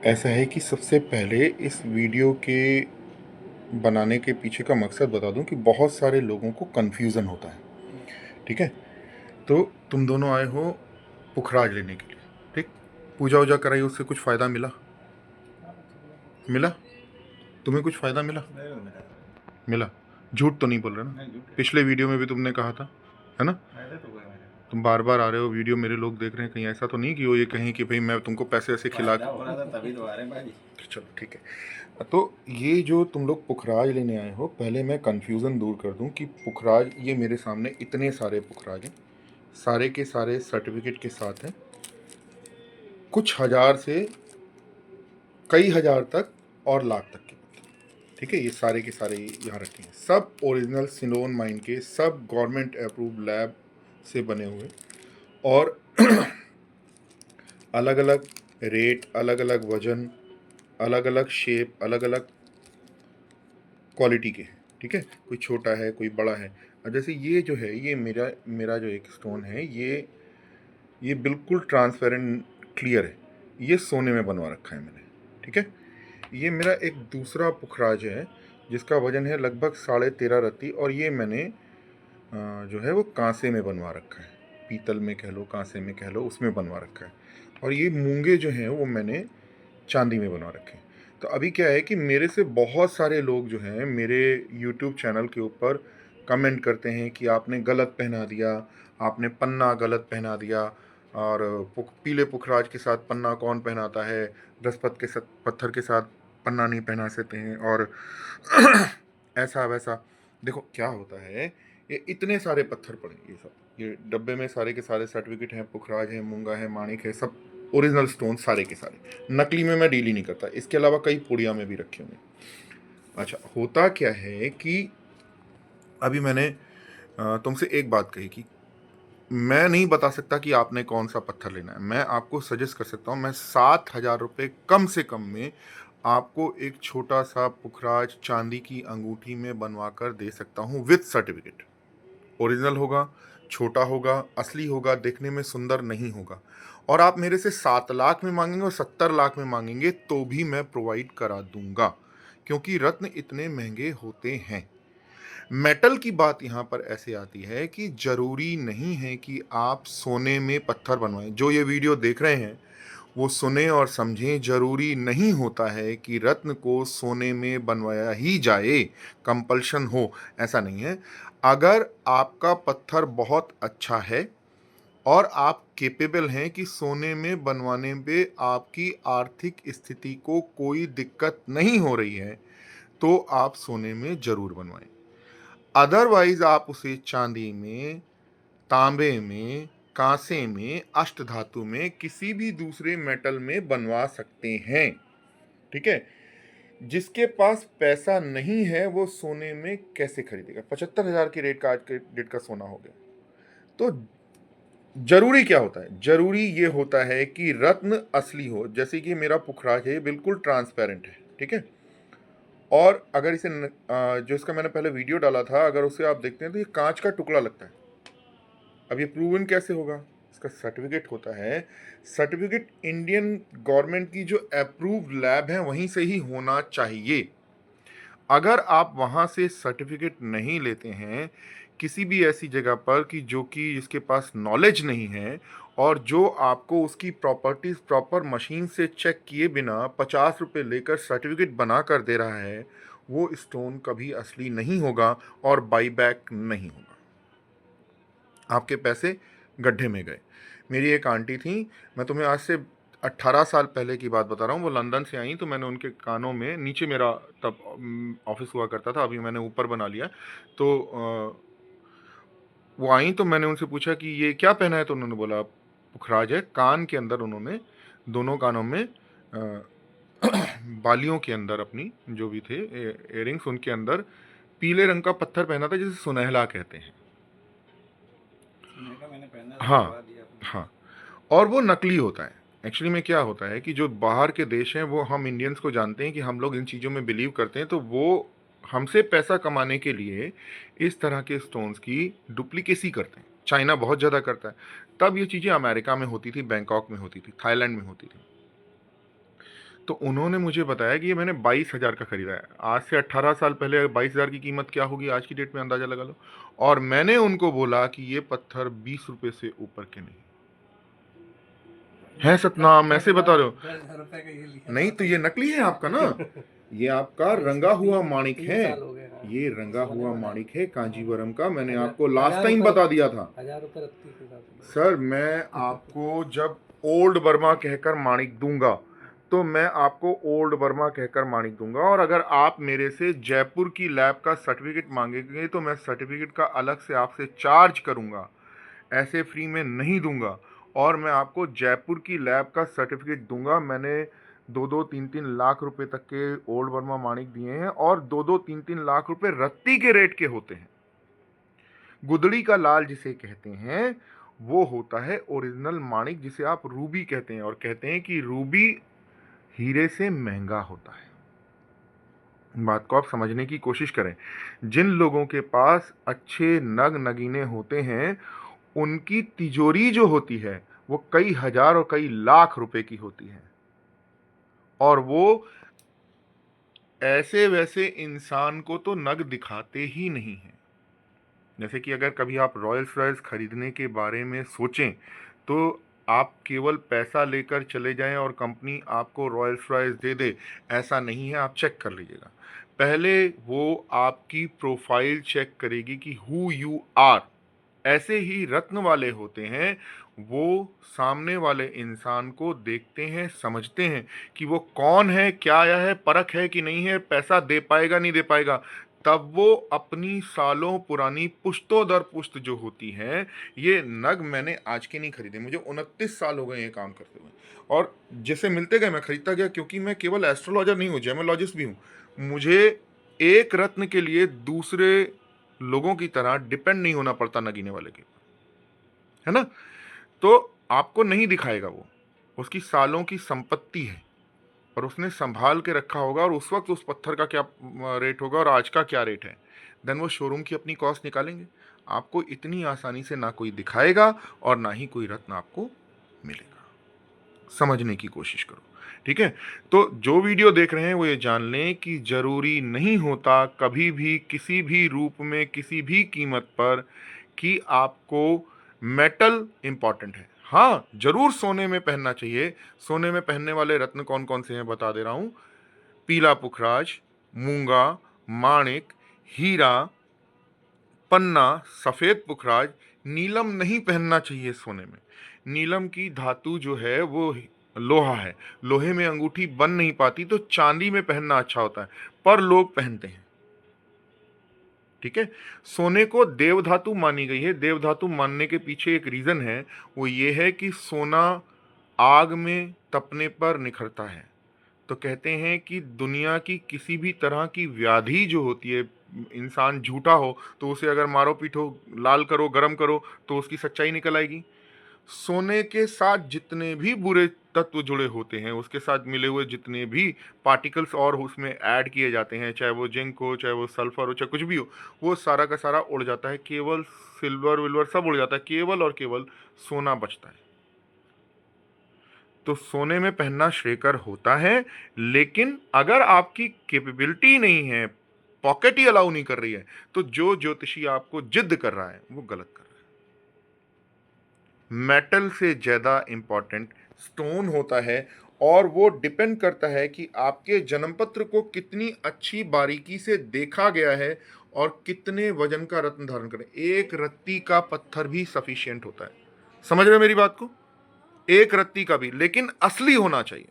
ऐसा है कि सबसे पहले इस वीडियो के बनाने के पीछे का मकसद बता दूं कि बहुत सारे लोगों को कन्फ्यूज़न होता है। ठीक है, तो तुम दोनों आए हो पुखराज लेने के लिए। ठीक, पूजा वूजा कराई, उससे कुछ फ़ायदा मिला? मिला? तुम्हें कुछ फ़ायदा मिला? मिला? झूठ तो नहीं बोल रहे ना? पिछले वीडियो में भी तुमने कहा था, है ना? तुम बार बार आ रहे हो, वीडियो मेरे लोग देख रहे हैं, कहीं ऐसा तो नहीं कि वो ये कहें कि भाई मैं तुमको पैसे ऐसे खिला के। तभी तो आ रहे हैं भाई। चलो ठीक है। तो ये जो तुम लोग पुखराज लेने आए हो, पहले मैं कन्फ्यूज़न दूर कर दूं कि पुखराज, ये मेरे सामने इतने सारे पुखराज हैं, सारे के सारे सर्टिफिकेट के साथ हैं, कुछ हज़ार से कई हज़ार तक और लाख तक के पत्थर। ठीक है, ये सारे के सारे यहाँ रखे हैं, सब ओरिजिनल सिलोन माइन के, सब गवर्नमेंट अप्रूव लैब से बने हुए, और अलग अलग रेट, अलग अलग वजन, अलग अलग शेप, अलग अलग क्वालिटी के हैं। ठीक है, कोई छोटा है, कोई बड़ा है। और जैसे ये जो है, ये मेरा मेरा जो एक स्टोन है, ये बिल्कुल ट्रांसपेरेंट क्लियर है। ये सोने में बनवा रखा है मैंने। ठीक है, ये मेरा एक दूसरा पुखराज है जिसका वजन है लगभग 13.5 रत्ती, और ये मैंने जो है वो कांसे में बनवा रखा है, पीतल में कह लो, कांसे में कह लो, उसमें बनवा रखा है। और ये मूंगे जो हैं वो मैंने चांदी में बनवा रखे हैं। तो अभी क्या है कि मेरे से बहुत सारे लोग जो हैं मेरे यूट्यूब चैनल के ऊपर कमेंट करते हैं कि आपने गलत पहना दिया, आपने पन्ना गलत पहना दिया, और पीले पुखराज के साथ पन्ना कौन पहनाता है, दसपत के साथ पत्थर के साथ पन्ना नहीं पहना सकते हैं, और ऐसा वैसा। देखो क्या होता है, ये इतने सारे पत्थर पड़े, ये सब ये डब्बे में सारे के सारे सर्टिफिकेट हैं, पुखराज है, मूंगा है, माणिक है, सब ओरिजिनल स्टोन सारे के सारे। नकली में मैं डील ही नहीं करता। इसके अलावा कई पुड़िया में भी रखे हुए। अच्छा, होता क्या है कि अभी मैंने तुमसे एक बात कही कि मैं नहीं बता सकता कि आपने कौन सा पत्थर लेना है। मैं आपको सजेस्ट कर सकता हूँ, मैं 7,000 रुपये कम से कम में आपको एक छोटा सा पुखराज चांदी की अंगूठी में बनवा कर दे सकता हूँ, विथ सर्टिफिकेट। ओरिजिनल होगा, छोटा होगा, असली होगा, देखने में सुंदर नहीं होगा। और आप मेरे से 7 लाख में मांगेंगे और 70 लाख में मांगेंगे तो भी मैं प्रोवाइड करा दूंगा, क्योंकि रत्न इतने महंगे होते हैं। मेटल की बात यहाँ पर ऐसे आती है कि जरूरी नहीं है कि आप सोने में पत्थर बनवाएं। जो ये वीडियो देख रहे हैं वो सुने और समझें, जरूरी नहीं होता है कि रत्न को सोने में बनवाया ही जाए, कंपल्शन हो, ऐसा नहीं है। अगर आपका पत्थर बहुत अच्छा है और आप केपेबल हैं कि सोने में बनवाने पे आपकी आर्थिक स्थिति को कोई दिक्कत नहीं हो रही है, तो आप सोने में जरूर बनवाएं। अदरवाइज आप उसे चांदी में, तांबे में, कांसे में, अष्टधातु में, किसी भी दूसरे मेटल में बनवा सकते हैं। ठीक है, जिसके पास पैसा नहीं है वो सोने में कैसे खरीदेगा? 75,000 की रेट का आज के डेट का सोना हो गया। तो जरूरी क्या होता है? जरूरी ये होता है कि रत्न असली हो। जैसे कि मेरा पुखराज है, बिल्कुल ट्रांसपेरेंट है। ठीक है, और अगर इसे जो इसका मैंने पहले वीडियो डाला था, अगर उसे आप देखते हैं तो ये कांच का टुकड़ा लगता है। अब ये प्रूवन कैसे होगा? इसका सर्टिफिकेट होता है। सर्टिफिकेट इंडियन गवर्नमेंट की जो अप्रूव्ड लैब है वहीं से ही होना चाहिए। अगर आप वहां से सर्टिफिकेट नहीं लेते हैं किसी भी ऐसी जगह पर कि जो कि जिसके पास नॉलेज नहीं है, और जो आपको उसकी प्रॉपर्टीज प्रॉपर मशीन से चेक किए बिना 50 रुपये लेकर सर्टिफिकेट बना कर दे रहा है, वो स्टोन कभी असली नहीं होगा और बाई बैक नहीं होगा। आपके पैसे गड्ढे में गए। मेरी एक आंटी थी, मैं तुम्हें आज से 18 साल पहले की बात बता रहा हूँ, वो लंदन से आई, तो मैंने उनके कानों में, नीचे मेरा तब ऑफिस हुआ करता था, अभी मैंने ऊपर बना लिया। तो वो आई तो मैंने उनसे पूछा कि ये क्या पहना है, तो उन्होंने बोला पुखराज है। कान के अंदर उन्होंने, दोनों कानों में बालियों के अंदर अपनी जो भी थे इयरिंग्स, उनके अंदर पीले रंग का पत्थर पहना था जिसे सुनहला कहते हैं। मैंने पहना था, हाँ, करवा दिया आपने। हाँ। और वो नकली होता है। एक्चुअली में क्या होता है कि जो बाहर के देश हैं, वो हम इंडियंस को जानते हैं कि हम लोग इन चीज़ों में बिलीव करते हैं, तो वो हमसे पैसा कमाने के लिए इस तरह के स्टोन्स की डुप्लीकेसी करते हैं। चाइना बहुत ज़्यादा करता है। तब ये चीज़ें अमेरिका में होती थी, बैंकॉक में होती थी, थाईलैंड में होती थी। तो उन्होंने मुझे बताया कि ये मैंने 22,000 का खरीदा है। आज से 18 साल पहले 22,000 की कीमत क्या होगी आज की डेट में, अंदाजा लगा लो। और मैंने उनको बोला कि ये पत्थर 20 रुपए से ऊपर के नहीं है। सतनाम, ऐसे बता रहे हो? 10,000 का ये लिया नहीं तो ये नकली है आपका ना, ये आपका रंगा हुआ माणिक है। 3 साल हो गए। हाँ, ये रंगा सोने हुआ बनाया। माणिक है कांजीवरम का, मैंने 1000 आपको लास्ट 1000 टाइम रुपए बता दिया था। 1000 रुपए रत्ती के हिसाब से। सर मैं आपको जब ओल्ड बर्मा कहकर माणिक दूंगा तो मैं आपको ओल्ड बर्मा कहकर माणिक दूंगा, और अगर आप मेरे से जयपुर की लैब का सर्टिफिकेट मांगेंगे तो मैं सर्टिफिकेट का अलग से आपसे चार्ज करूंगा, ऐसे फ्री में नहीं दूंगा। और मैं आपको जयपुर की लैब का सर्टिफिकेट दूंगा। मैंने 2-2, 3-3 लाख रुपए तक के ओल्ड बर्मा माणिक दिए हैं, और 2-2, 3-3 लाख रुपए रत्ती के रेट के होते हैं। गुदड़ी का लाल जिसे कहते हैं वो होता है ओरिजिनल माणिक, जिसे आप रूबी कहते हैं, और कहते हैं कि रूबी हीरे से महंगा होता है। बात को आप समझने की कोशिश करें। जिन लोगों के पास अच्छे नग नगीने होते हैं उनकी तिजोरी जो होती है वो कई हजार और कई लाख रुपए की होती है, और वो ऐसे वैसे इंसान को तो नग दिखाते ही नहीं है। जैसे कि अगर कभी आप रॉयल्स रॉयल्स खरीदने के बारे में सोचें तो आप केवल पैसा लेकर चले जाएं और कंपनी आपको रॉयल्स रॉयल्स दे दे, ऐसा नहीं है। आप चेक कर लीजिएगा। पहले वो आपकी प्रोफाइल चेक करेगी कि हु यू आर। ऐसे ही रत्न वाले होते हैं, वो सामने वाले इंसान को देखते हैं, समझते हैं कि वो कौन है, क्या आया है, परख है कि नहीं है, पैसा दे पाएगा नहीं दे पाएगा। तब वो अपनी सालों पुरानी पुश्तों दर पुश्त जो होती है, ये नग मैंने आज के नहीं खरीदे, मुझे 29 साल हो गए ये काम करते हुए, और जैसे मिलते गए मैं खरीदता गया, क्योंकि मैं केवल एस्ट्रोलॉजर नहीं हूँ, जेमोलॉजिस्ट भी हूँ। मुझे एक रत्न के लिए दूसरे लोगों की तरह डिपेंड नहीं होना पड़ता नगीने वाले के, है ना। तो आपको नहीं दिखाएगा वो, उसकी सालों की संपत्ति है और उसने संभाल के रखा होगा, और उस वक्त उस पत्थर का क्या रेट होगा और आज का क्या रेट है, देन वो शोरूम की अपनी कॉस्ट निकालेंगे। आपको इतनी आसानी से ना कोई दिखाएगा और ना ही कोई रत्न आपको मिलेगा। समझने की कोशिश करो, ठीक है। तो जो वीडियो देख रहे हैं वो ये जान लें कि जरूरी नहीं होता कभी भी किसी भी रूप में किसी भी कीमत पर कि आपको मेटल इंपॉर्टेंट है। हाँ, जरूर सोने में पहनना चाहिए। सोने में पहनने वाले रत्न कौन कौन से हैं बता दे रहा हूं। पीला पुखराज, मूंगा, माणिक, हीरा, पन्ना, सफेद पुखराज। नीलम नहीं पहनना चाहिए सोने में। नीलम की धातु जो है वो लोहा है, लोहे में अंगूठी बन नहीं पाती, तो चांदी में पहनना अच्छा होता है, पर लोग पहनते हैं, ठीक है। सोने को देवधातु मानी गई है। देवधातु मानने के पीछे एक रीजन है, वो ये है कि सोना आग में तपने पर निखरता है। तो कहते हैं कि दुनिया की किसी भी तरह की व्याधि जो होती है, इंसान झूठा हो तो उसे अगर मारो पीटो, लाल करो, गरम करो, तो उसकी सच्चाई निकल आएगी। सोने के साथ जितने भी बुरे तत्व जुड़े होते हैं, उसके साथ मिले हुए जितने भी पार्टिकल्स और उसमें ऐड किए जाते हैं, चाहे वो जिंक हो, चाहे वो सल्फर हो, चाहे कुछ भी हो, वो सारा का सारा उड़ जाता है। केवल सिल्वर विल्वर सब उड़ जाता है, केवल और केवल सोना बचता है। तो सोने में पहनना श्रेयकर होता है, लेकिन अगर आपकी कैपेबिलिटी नहीं है, पॉकेट ही अलाउ नहीं कर रही है, तो जो ज्योतिषी आपको जिद कर रहा है वो गलत कर रहा है। मेटल से ज़्यादा इंपॉर्टेंट स्टोन होता है, और वो डिपेंड करता है कि आपके जन्मपत्र को कितनी अच्छी बारीकी से देखा गया है और कितने वजन का रत्न धारण करें। एक रत्ती का पत्थर भी सफिशिएंट होता है। समझ रहे हो मेरी बात को? एक रत्ती का भी, लेकिन असली होना चाहिए।